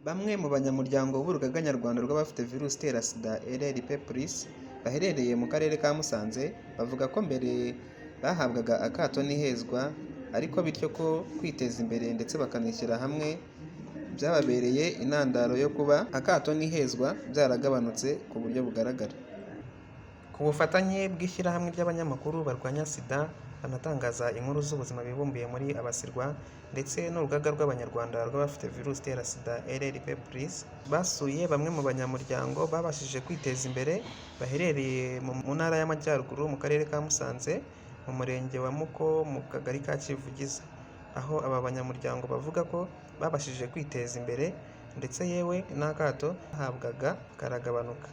Bamwe mu banyamuryango b'Urugaga Nyarwanda rw'abafite virusi itera SIDA (RLP+) baherereye mu Karere ka Musanze bavuga ko mbere bahabwaga akato n'ihezwa ariko bityo ko kwiteza imbere ndetse bakanishyira hamwe byababereye intandaro yo kuba akato n'ihezwa byaragabanutse ku buryo bugaragara. Ku bufatanye bw'ishyirahamwe ry'abanyamakuru barwanya SIDA banatangaza inkuru z'ubuzima bibumbiye muri Abasirwa ndetse n'Urugaga rw'Abanyarwanda rw'abafite virusi itera SIDA (RLP+) basuye bamwe mu banyamuryango babashije kwiteza imbere baherereye mu Ntara y'Amajyaruguru mu Karere ka Musanze mu Murenge wa Muko mu Kagari ka Kivugiza, aho aba banyamuryango bavuga ko babashije kwiteza imbere ndetse yewe n'akato bahabwaga karagabanuka.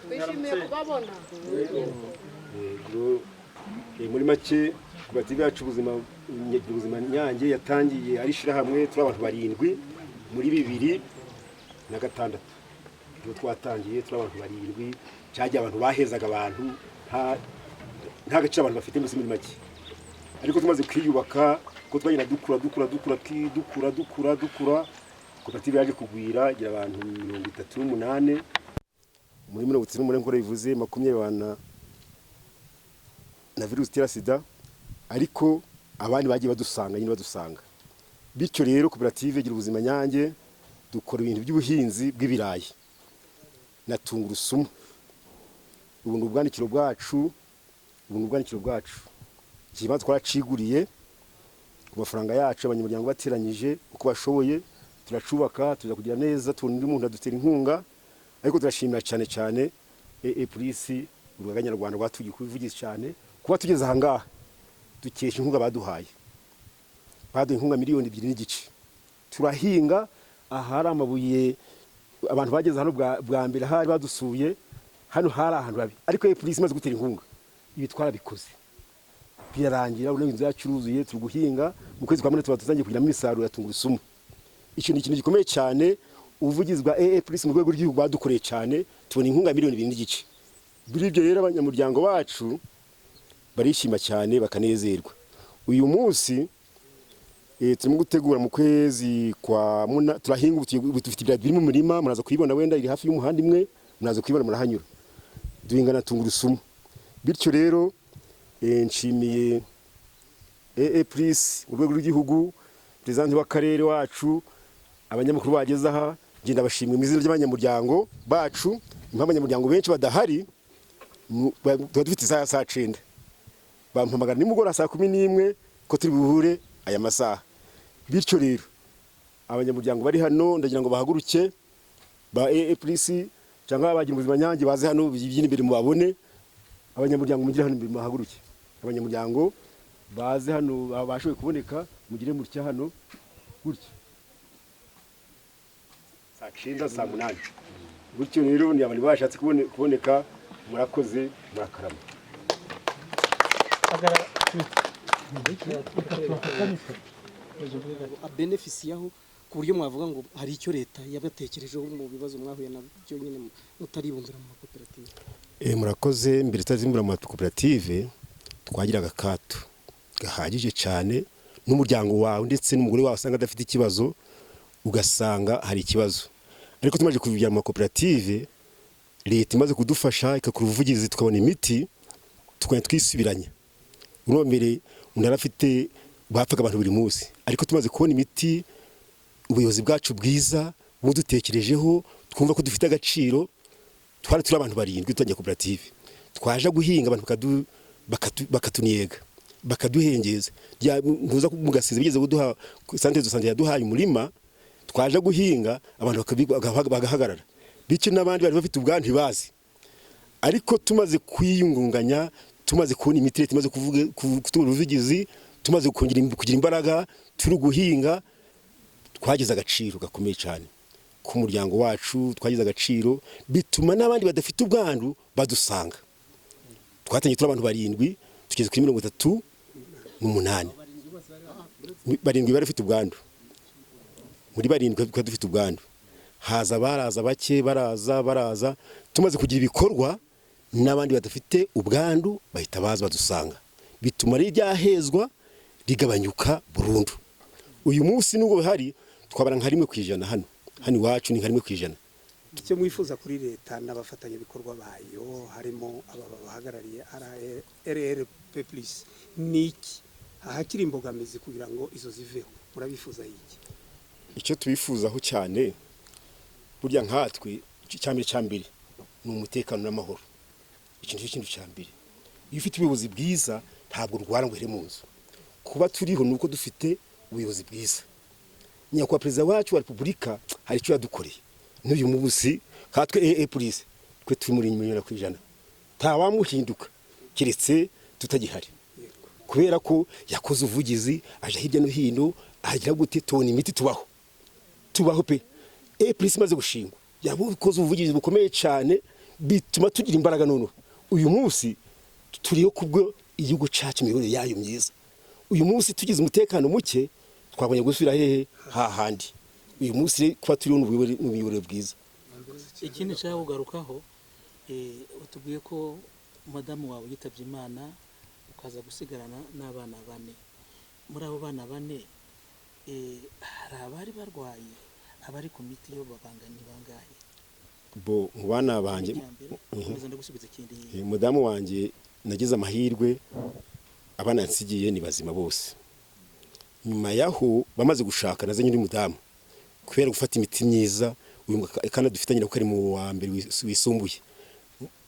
Twishimiye kubabona. Muri make koperative yacu ubuzima Nyange yatangiye ari ishyirahamwe turi abantu 7 muri 2006 niho twatangiye turi abantu 7 cyagiye abantu bahezaga abantu nta gaciro abantu bafite muri make, ariko tumaze kwiyubaka ko twagenda dukura koperative yaje kugwira igira abantu 38 muri 38 nkora bivuze 20 na virusi itera SIDA, ariko abandi bagiye badusanga bityo rero koperative igira ubuzima Nyange dukora ibintu by'ubuhinzi bw'ibirayi na tungurusumu. Ubuntu bwandikiro bwacu kibanza twaraciguriye ku mafaranga yacu abanyamuryango bateranyije uko bashoboye turacubaka tuza kugira neza tundi umuntu adutera inkunga, ariko turashimira cyane Urugaga Nyarwanda rwatugiye kubivugiza cyane kuba tugeze aha ngaha dukesha inkunga baduhaye inkunga miliyoni 2.5. Turahinga ahari amabuye abantu bageze hano bwa mbere hari badusuye hano hari ahantu babi, ariko polisi imaze gutera inkunga ibi twarabikoze birarangira ubu inzu yacuruzuye turi guhinga mu kwezi kwa 4 tuba tuzangiye kugira imisaruro ya tungurusumu. Icyo ni ikintu gikomeye cyane ubuvugizi bwa mu rwego rw'igihugu badukoreye cyane tubona inkunga miliyoni 2.5. Biribyo rero abanyamuryango bacu barishima cyane bakanezerwa. Uyu munsi turimo gutegura mu kwezi kwa turahinga dufite ibirayi biri mu murima muraza kuyibona wenda iri hafi y'umuhanda imwe muraza kuyibona murahanyura duhingana tungurusumu. Bityo rero nshimiye mu rwego rw'igihugu president w'akarere wacu abanyamakuru bageze aha ngenda bashimwe mu izina ry'abanyamuryango bacu. Abanyamuryango benshi badahari dufite saa 9 bampamagara nimugora saa 11 ko turi buhure aya masaha. Bityo rero abanyamuryango bari hano ndagira ngo bahaguruke ba cyangwa abagira ubuzima Nyange baze hano by'ibyini imbere mu babone. Abanyamuryango mugire hano imbere bahaguruke, abanyamuryango baze hano abashoboye kuboneka mugire mutya hano gutya saa 9 saa 8. Gutyo rero ni abantu bashatse kuboneka murakoze murakarama. Abenefisiyaho ku buryo mwavuga ngo hari icyo leta yabatekerejeho mu bibazo mwahuye nabyo nyine mutaribumbira mu makoperative. Murakoze. Mbere tazimbura mu makoperative twagira agakato gahagije cyane n'umuryango wawe ndetse n'umugore wawe usanga adafite ikibazo ugasanga hari ikibazo, ariko tumaje kubigira mu makoperative leta imaze kudufasha ikakora ubuvugizi tukabona imiti tukajya twisubiranya. Mbere umuntu arafite bapfaga abantu buri munsi, ariko tumaze kubona imiti ubuyobozi bwacu bwiza budutekerejeho twumva ko dufite agaciro. Twari turi abantu 7 tutajya koperative twaje guhinga abantu bakatuniega bakaduhengeza ntuza mugasize bigeze kuduha santé de santé yaduhaye umurima twaje guhinga abantu bagahagarara. Bityo n'abandi bari bafite ubwandu ntibazi, ariko tumaze kwiyungunganya tumaze kubona imiti tumaze kuvuga ubuvugizi tumaze kugira imbaraga turi guhinga twagize agaciro gakomeye cyane ku muryango wacu. Twagize agaciro bituma n'abandi badafite ubwandu badusanga. Twatangiye turi abantu 7 tugeze kuri 38 barindwi barafite ubwandu. Muri 7 dufite ubwandu haza baraza bake baraza tumaze kugira ibikorwa n'abandi badafite ubwandu bahita baza badusanga bituma ryahezwa rigabanyuka burundu. uyu munsi nubwo bihari twabara nka 1% hano iwacu ni nka 1%. icyo mwifuza kuri leta n'abafatanyabikorwa bayo harimo aba bahagarariye RRP+ niki ahakiri imbogamizi kugira ngo izo ziveho murabifuza iki? Icyo tubifuzaho cyane burya nkatwe cyambere ni umutekano n'amahoro. Ikintu cyambere iyo ufite ubuyobozi bwiza ntabwo urwara ngo here mu nzu. Kuba turiho nuko dufite ubuyobozi bwiza. Nyakubahwa perezida wacu wa Repubulika hari icyo yadukoreye. N'uyu munsi katwe police twe turi muri 100%. Ntawamuhinduka kiretse tutagihari. Kubera ko yakoze uvugizi aje hirya no hino agira gute tubona imiti tubaho pe. Police maze gushingwa yabukoze uvugizi bukomeye cyane bituma tugira imbaraga none. Uyu munsi turiyo kubwo igihugu cyacu imiyoborere yayo myiza. Uyu munsi tugize umutekano muke twabonye gusubira hehe hahandi. Uyu munsi kuba turiho n'ubuyoborere bwiza. Ikindi cyangwa kugarukaho utubwiye ko madamu wawe yitabye Imana ukaza gusigarana n'abana 4. Muri abo bana 4 hari abari barwaye abari ku miti yo babanganye bangahe? Bo mu bana banje ndagusubiza ikindi. Madamu wanje nagize amahirwe abana nsigiye ni bazima bose. Nyuma yaho bamaze gushaka nazanye ndi mudamu kubera gufata imiti myiza kandi dufitanye ko ari mu wa mbere wisumbuye.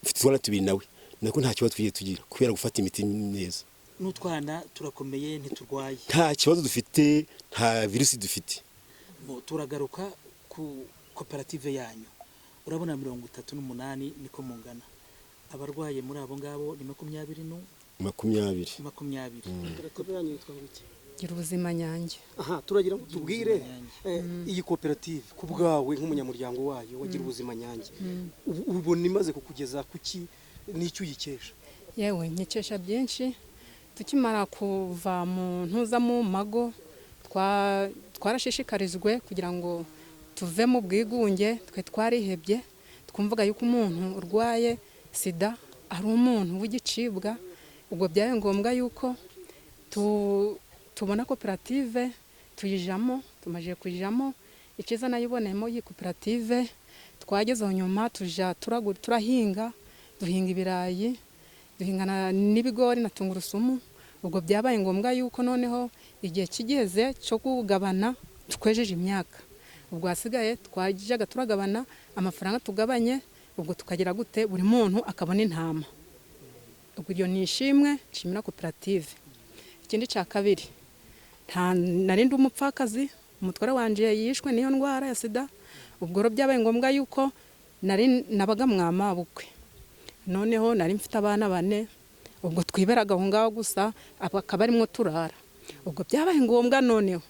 Ufite twana tubiri nawe nako nta kibazo tugira kubera gufata imiti neza. N'utwana turakomeye ntiturwaye. Nta kibazo dufite, nta virusi dufite. Turagaruka ku koperative yanyu. Urabona 38 niko mungana. Abarwaye muri abo ngabo ni 20. Koperative yanyu yitwa iki? Gira ubuzima nyange. Aha, turagira ngo tubwire iyi koperative ku bwawe nk'umunyamuryango wayo wagira ubuzima nyange. Ubona imaze kukugeza kuki n'icyo uyikesha? Yewe nkikesha byinshi tukimara kuva mu ntuza mu mago twarashishikarizwe kugira ngo tuve mu bwigunge twe twarihebye twumvaga yuko umuntu urwaye sida ari umuntu w'igicibwa. Ubwo byaye ngombwa yuko tubona koperative tuyijamo. Tumaje kujamo ikiza nayibonemo iyi koperative twagezeho nyuma tuja turahinga duhinga ibirayi duhingana n'ibigori na tungurusumu. Ubwo byabaye ngombwa yuko noneho igihe kigeze cyo kugabana twejeje imyaka. Ubwo hasigaye twajaga turagabana amafaranga tugabanye. Ubwo tukagira gute buri muntu akabona intama. Ubwo iyo nishimwe nshimira koperative. Ikindi cya kabiri narindi umupfakazi umutware wanje yishwe niyo ndwara ya sida. Ubwo ro byabaye ngombwa yuko nabaga mwama bukwe. Noneho nari mfite abana 4. Ubwo twiberaga aho ngaho gusa akaba arimwo turara. Ubwo byabaye ngombwa noneho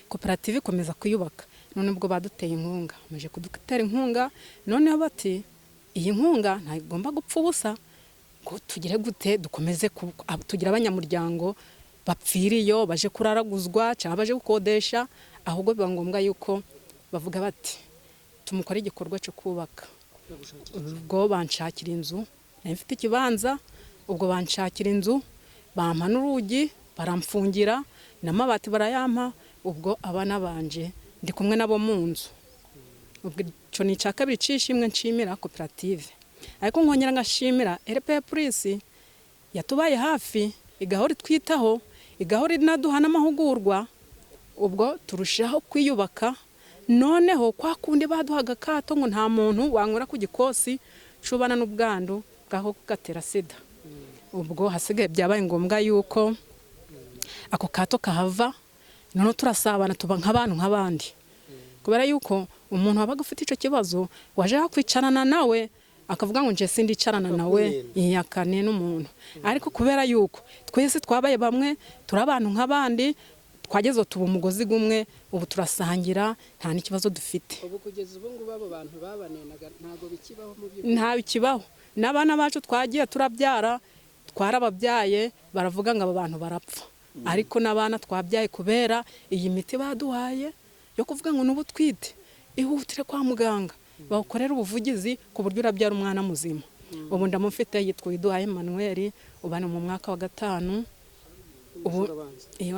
koperative ikomeza kuyubaka. None ubwo baduteye inkunga maje kudutera inkunga. Noneho bati iyi nkunga ntagomba gupfa ubusa ngo tugire gute dukomeze tugira abanyamuryango bapfiriyo baje kuraraguzwa cyangwa baje gukodesha. Ahubwo biba ngombwa yuko bavuga bati tumukora igikorwa cyo kubaka. Ubwo banshakira inzu nari mfite ikibanza. Ubwo banshakira inzu bampa n'urugi baramfungira n'amabati barayampa. Ubwo abana banje ndi kumwe nabo mu nzu. Ubwo cyo ni cya kabiri cishimwe nshimira koperative. Ariko nkongera ngashimira RRP+ yatubaye hafi igahora twitaho igahora inaduha n'amahugurwa. Ubwo turushaho kwiyubaka. Noneho kwa kundi baduhaga kato ngo nta muntu wangura ku gikosi cubana n'ubwandu bwaho gatera sida. Ubwo hasigaye byabaye ngombwa yuko ako kato kahava. None turasabana tuba nk'abantu nk'abandi. Kubera yuko umuntu wabaga ufite ico kibazo waje hakwicarana nawe akavuga ngo nje sindicarana nawe yakane n'umuntu. Ariko kubera yuko twese twabaye bamwe turabantu nk'abandi twagezo tuba umugozi gumwe. Ubu turasangira nta n'ikibazo dufite. Ubu kugeza ubu ngo babo bantu babanenaga ntago bikibaho mu byo. Nta bikibaho. N'abana bacu twagiye turabyara twarababyaye baravuga ngo aba bantu barapfa. Ariko n'abana twabyaye kubera iyi miti baduhaye yo kuvuga ngo nubu twite ihutire kwa muganga bakorera ubuvugizi ku buryo urabyara umwana muzima. Ubu ndamufite yitwa Iduhaye Emmanuel ubana mu mwaka wa 5.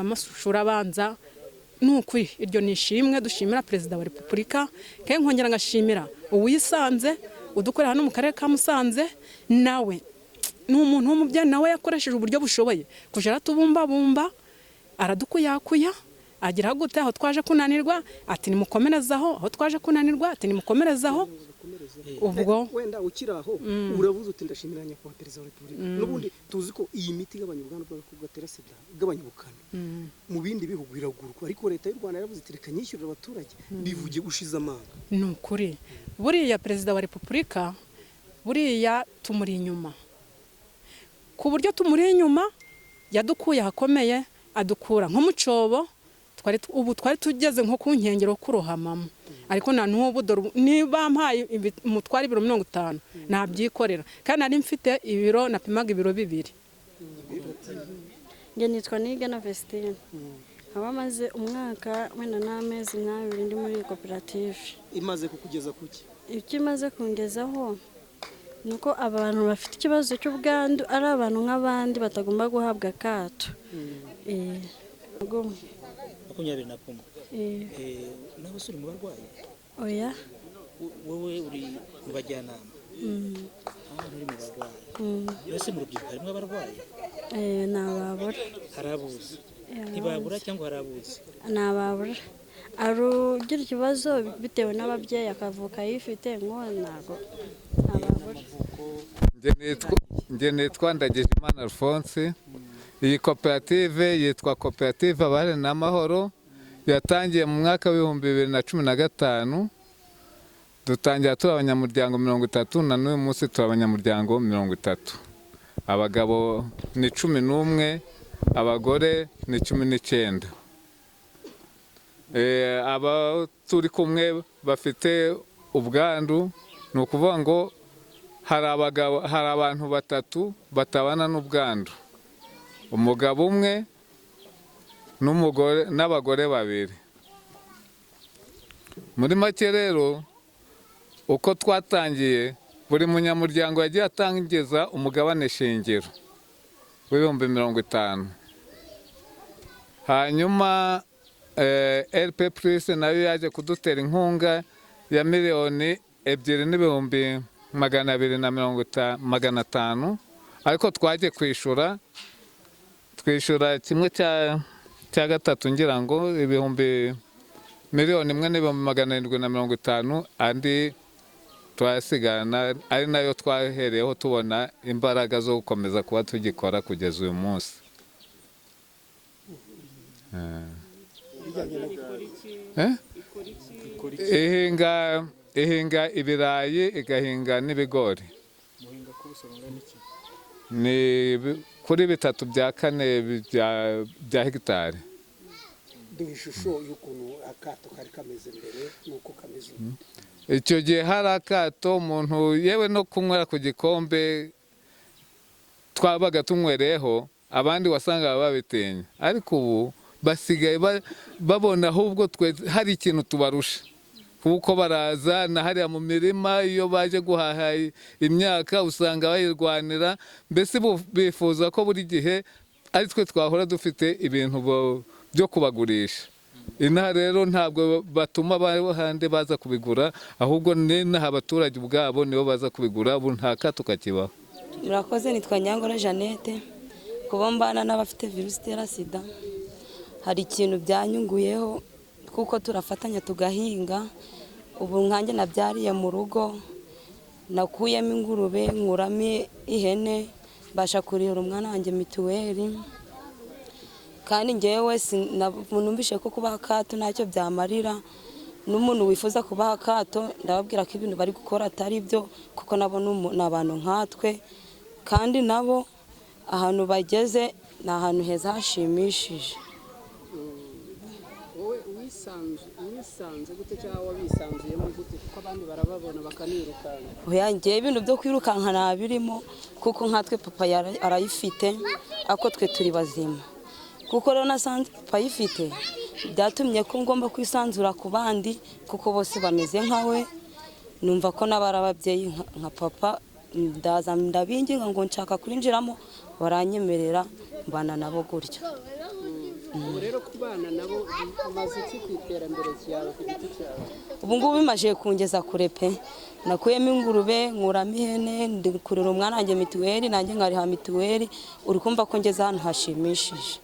amashuri abanza ni ukuri iryo ni ishimwe dushimira perezida wa repubulika kandi nkongera ngashimira uwisanze udukorera hano mu karere ka Musanze nawe ni umuntu w'umubyeyi nawe yakoresheje uburyo bushoboye kujya aratubumbabumba aradukuyakuya agira gute aho twaje kunanirwa ati nimukomerezaho aho twaje kunanirwa ati nimukomerezaho ubwo wenda ukiraho uravuze uti ndashimira nyakubahwa perezida wa repubulika n'ubundi tuzi ko iyi miti igabanya ubwandu bw'agakoko gatera sida igabanya ubukana mu bindi bihugu biragurwa ariko leta y'u Rwanda yaravuze iti reka nyishyurire abaturage bivuge ushize amanga ni ukuri buriya perezida wa repubulika buriya tumuri inyuma ku buryo tumuri inyuma yadukuye ahakomeye adukura nko mu cyobo ubu twari tugeze nko ku nkengero kurohamamo ariko na n'ubu niba mpaye umutware ibiro 50 nabyikorera kandi nari mfite ibiro napimaga ibiro 2. Nge nitwa Nigena Vestine nkaba maze umwaka wenda n'amezi 2 ndi muri koperative. Imaze kukugeza kuki? Icyo imaze kungezaho nuko abantu bafite ikibazo cy'ubwandu ari abantu nk'abandi batagomba guhabwa akato. N'abasore mu barwayi oya wowe uri mu bajyanama uri mu barwayi yose mu rubyiruko harimo abarwayi nababura harabuze ntibabura cyangwa harabuze nababura arugira ikibazo bitewe n'ababyeyi akavuka yifite ngo ntago nababura nge nitwa Ndagijimana Alphonse. Iyi koperative yitwa koperative Abahare n'Amahoro yatangiye mu mwaka w'ibihumbi 2015 dutangira turi abanyamuryango 30 na n'uyu munsi turi abanyamuryango 30. Abagabo ni 11 abagore ni 19. Aba turi kumwe bafite ubwandu ni ukuvuga ngo hari abantu 3 batabana n'ubwandu, umugabo umwe n'umugore n'abagore 2. Muri make rero uko twatangiye buri munyamuryango yagiye atangiza umugabane shingiro w'ibihumbi 50. Hanyuma LP Plus nayo yaje kudutera inkunga ya miliyoni 2,250,000 ariko twaje twishyura kimwe cya gatatu ngira ngo ibihumbi 1,750,000 andi twasigana ari nayo twahereyeho tubona imbaraga zo gukomeza kuba tugikora kugeza uyu munsi. Ihinga ibirayi igahinga n'ibigori ni kuri 3/4 bya hegitari. Ishusho y'ukuntu akato kari kameze mbere nuko kameze icyo gihe hari akato umuntu yewe no kunywera ku gikombe twabaga tunywereho abandi wasanga babitinya, ariko ubu basigaye babona ahubwo twe hari ikintu tubarusha kuko baraza na hariya mu mirima iyo baje guhaha imyaka usanga bayirwanira, mbese bifuza ko buri gihe ari twe twahora dufite ibintu byo kubagurisha. Inaha rero ntabwo batuma abahande baza kubigura, ahubwo n'inaha abaturage ubwabo nibo baza kubigura, ubu nta kato kakibaho. Murakoze, nitwa Nyangora Jeannette. Kuba mbana n'abafite virusi itera sida hari ikintu byanyunguyeho kuko turafatanya tugahinga. Ubu nkanjye nabyariye mu rugo, nakuyemo ingurube, nkuramo ihene, mbasha kurihira umwana wanjye mituweli. Kandi ngewe numvise ko kubaha akato ntacyo byamarira, n'umuntu wifuza kubaha akato ndababwira ko ibintu bari gukora atari byo, kuko nabo ni abantu nkatwe, kandi nabo ahantu bageze ni ahantu heza hashimishije. Wowe wisanze gute cyangwa wabisanzuyemo gute kuko abandi barababona bakanirukana? Oya, ngewe ibintu byo kwirukanka ntabirimo kuko nkatwe papa arayifite, ako twe turi bazima. Kuko rero nasanze papa ayifite byatumye ko ngomba kwisanzura ku bandi kuko bose bameze nkawe. Numva ko n'abari ababyeyi nka papa ndabinginga ngo nshaka kurinjiramo baranyemerera mbana nabo gutyo. ubu rero kubana nabo umaze iki ku iterambere ryawe ku giti cyawe? Ubu ngubu bimaze kungeza kure pe, nakuyemo ingurube nkuramo ihene ndikurira umwana wanjye mituweli nanjye nkariha mituweli, uri kumva ko ngeze ahantu hashimishije.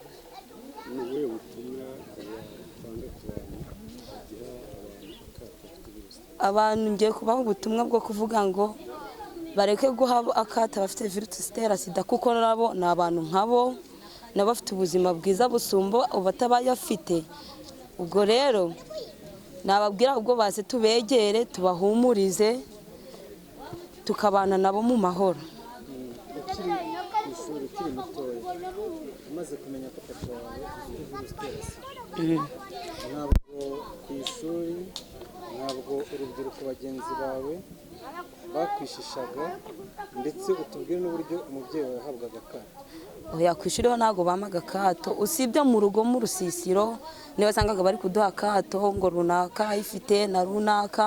Abantu ngiye kubaha ubutumwa bwo kuvuga ngo bareke guha akato abafite virusi itera sida, kuko nabo ni abantu nkabo, nabo bafite ubuzima bwiza busumba ubatabayafite. Ubwo rero nababwira ubwo baze tubegere tubahumurize tukabana nabo mu mahoro. Ukiri ku ishuri ukiri mutoya umaze kumenya ko papa wawe afite virusi itera sida, ntabwo ku ishuri ntabwo urubyiruko bagenzi bawe bakwishishaga, ndetse utubwire n'uburyo umubyeyi wawe yahabwaga akato? Oya, ku ishuri ho ntabwo bamaga akato, usibye mu rugo mu rusisiro niba wasangaga bari kuduha akato ngo runaka ifite na runaka,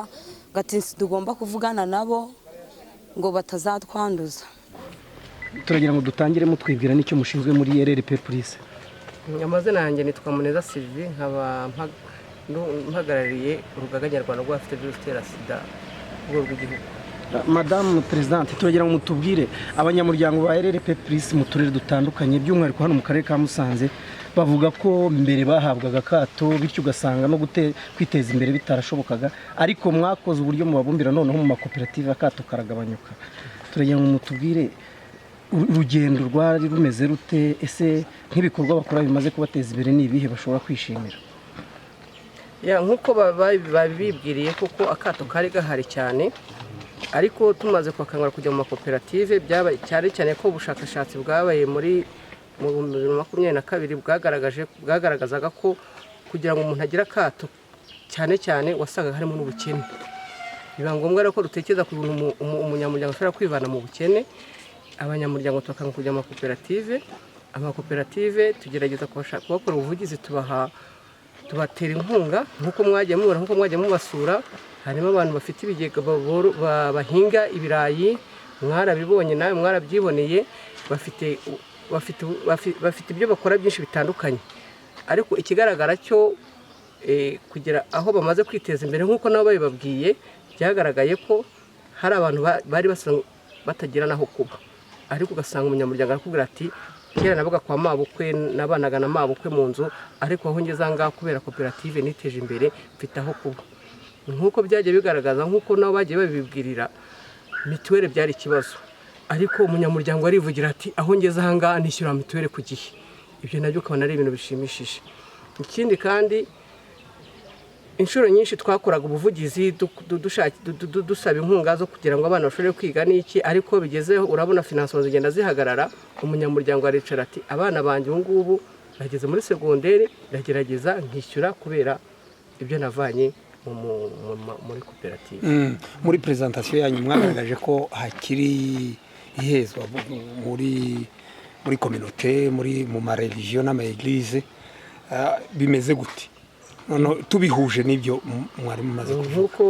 gati tugomba kuvugana nabo ngo batazatwanduza. Turagira ngo dutangire mutwibwira n'icyo mushinzwe muri RRP Police. Amazina yanjye nitwa Muneza Sylvie, nkaba mpagarariye urugaga nyarwanda rw'abafite virusi itera sida ku rwego rw'igihugu. Madame Presidente, turagira ngo mutubwire abanyamuryango ba RRP Police mu turere dutandukanye by'umwihariko hano mu karere ka Musanze bavuga ko mbere bahabwaga akato bityo ugasanga no kwiteza imbere bitarashobokaga, ariko mwakoze uburyo mubabumbira noneho mu makoperative akato karagabanyuka. Turagira ngo mutubwire urugendo rwari rumeze rute, ese nk'ibikorwa bakora bimaze kubateza imbere ni ibihe bashobora kwishimira? Nk'uko babibwiriye kuko akato kari gahari cyane, ariko tumaze kwakangura kujya mu makoperative byabaye cyane cyane ko ubushakashatsi bwabaye muri 2022 bwagaragazaga ko kugira ngo umuntu agire akato cyane cyane wasangaga harimo n'ubukene. Biba ngombwa rero ko dutekereza ku bintu umunyamuryango ashobora kwivana mu bukene. Abanyamuryango twakanga kujya mu makoperative, amakoperative tugerageza kubakora ubuvugizi, tubatera inkunga nk'uko mwagiye mubona, nk'uko mwagiye mubasura. Harimo abantu bafite ibigega bahinga ibirayi, mwarabibonye nawe mwarabyiboneye, bafite ibyo bakora byinshi bitandukanye. Ariko ikigaragara cyo kugira aho bamaze kwiteza imbere nk'uko nabo babibabwiye, byagaragaye ko hari abantu bari basanzwe batagira naho kuba, ariko ugasanga umunyamuryango arakubwira ati kera nabaga kwa mabukwe nabanaga na mabukwe mu nzu, ariko aho ngeze ngaha kubera koperative niteje imbere mfite aho kuba. Nk'uko byagiye bigaragaza, nk'uko nabo bagiye babibwirira, mituweli byari ikibazo, ariko umunyamuryango arivugira ati aho ngeze aha ngaha nishyura mituweli ku gihe. Ibyo nabyo ukabona ari ibintu bishimishije. Ikindi kandi inshuro nyinshi twakoraga ubuvugizi dusaba inkunga zo kugira ngo abana bashobore kwiga n'iki, ariko bigezeho urabona finansoma zigenda zihagarara. Umunyamuryango aricara ati abana banjye ubu ngubu bageze muri segonderi, ndagerageza nkishyura kubera ibyo navanye muri koperative. Muri presentation yanyu mwagaragaje ko hakiri ihezwa muri communauté, mu ma religion n'ama église, bimeze gute none tubihuje n'ibyo mwari mumaze kuvuga?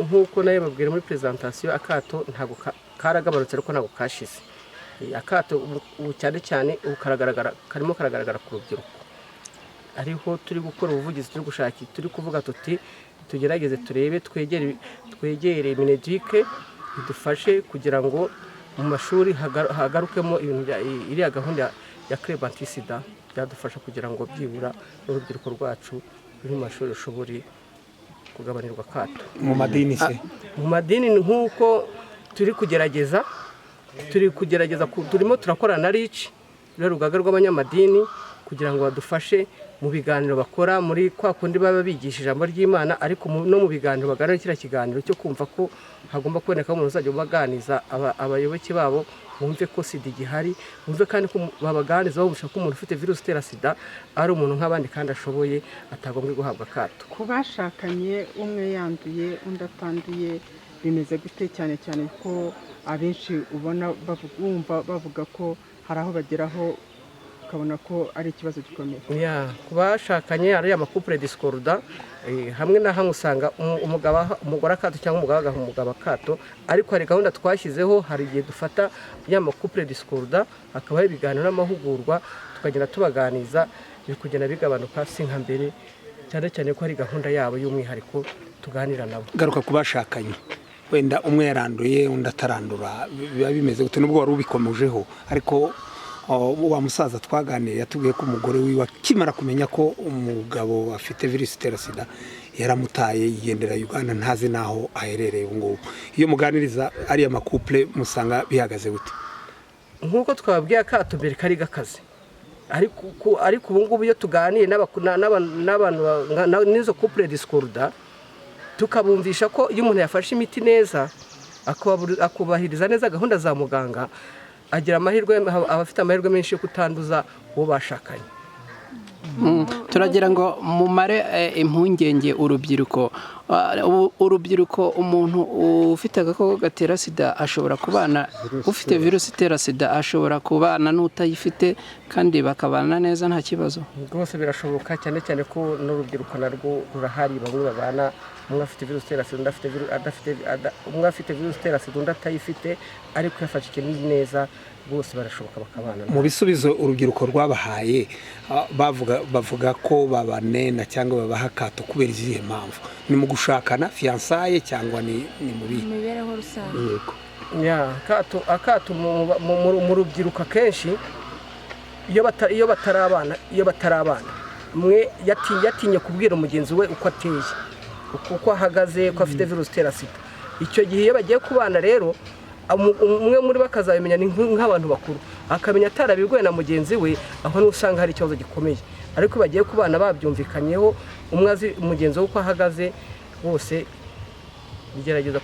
Nk'uko nayo babwira muri presentation, akato ntago karagabanutse ariko ntago kashize. Akato ubu cyane cyane karimo karagaragara ku rubyiruko, ariho turi gukora ubuvugizi, turi gushaka, turi kuvuga tuti tugerageze turebe twegere Mineduc idufashe kugira ngo mu mashuri hagarukemo ibintu iriya gahunda ya Club Anti-Sida, byadufasha kugira ngo byibura n'urubyiruko rwacu ruri mu mashuri rushobore kugabanirwa akato. Mu madini se? Mu madini nk'uko turi kugerageza turimo turakorana na RICH, urugaga rw'abanyamadini, kugira ngo badufashe mu biganiro bakora muri kwa kundi baba bigisha ijambo ry'Imana, ariko no mu biganiro baganira kiriya kiganiro cyo kumva ko hagomba kuboneka umuntu uzajya baganiza abayoboke babo, bumve ko sida igihari, bumve kandi ko babaganiza babusha ko umuntu ufite virusi itera sida ari umuntu nk'abandi kandi ashoboye, atagombye guhabwa akato. Ku bashakanye umwe yanduye undi atanduye bimeze gute, cyane cyane ko abenshi ubona bumva bavuga ko hari aho bageraho ukabona ko ari ikibazo gikomeye. ku bashakanye ari amakupure disikoruda hamwe na hamwe usanga umugore akato cyangwa umugabo agaha umugabo akato, ariko hari gahunda twashyizeho, hari igihe dufata ya makupure disikoruda hakabaho ibiganiro n'amahugurwa tukagenda tubaganiza kugenda bigabanuka si nka mbere, cyane cyane ko hari gahunda yabo y'umwihariko tuganira nabo. Garuka ku bashakanye, wenda umwe yaranduye undi atarandura, biba bimeze gute? Nubwo wari ubikomejeho, ariko wa musaza twaganiye yatubwiye ko umugore wiwe akimara kumenya ko umugabo afite virusi itera sida yaramutaye yigendera Uganda, ntazi naho aherereye ubu ngubu. Iyo muganiriza ariya makupure musanga bihagaze gute? Nk'uko twababwiye akato mbere kari gakaze, ariko ubu ngubu iyo tuganiye n'abantu n'izo kupure disikoruda tukabumvisha ko iyo umuntu yafashe imiti neza akubahiriza neza gahunda za muganga, agira amahirwe, aba afite amahirwe menshi yo kutanduza uwo bashakanye. Turagira ngo mumare impungenge urubyiruko. Umuntu ufite agakoko gatera sida ashobora kubana, ufite virusi itera sida ashobora kubana n'utayifite kandi bakabana neza nta kibazo. Rwose birashoboka, cyane cyane ko n'urubyiruko narwo rurahari, bamwe babana, umwe afite virusi itera sida, umwe afite virusi itera sida undi atayifite, ariko yafashe ikinini neza, bose barashoboka bakabana. Mu bisubizo urubyiruko rwabahaye bavuga ko babanena cyangwa babaha akato kubera izihe mpamvu? Ni mu gushakana fiansaye cyangwa ni mu mibereho rusange? Akato mu rubyiruko akenshi iyo batarabana umwe yatinye kubwira mugenzi we uko ateye, uko ahagaze, ko afite virusi itera sida. Icyo gihe iyo bagiye kubana rero umwe muri bo akazabimenya nk'abantu bakuru, akamenya atarabibwiwe na mugenzi we, aho n'usanga hari ikibazo gikomeye. Ariko bagiye kubana babyumvikanyeho, umwe azi mugenzi we uko ahagaze, bose bigerageza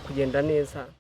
kugenda neza.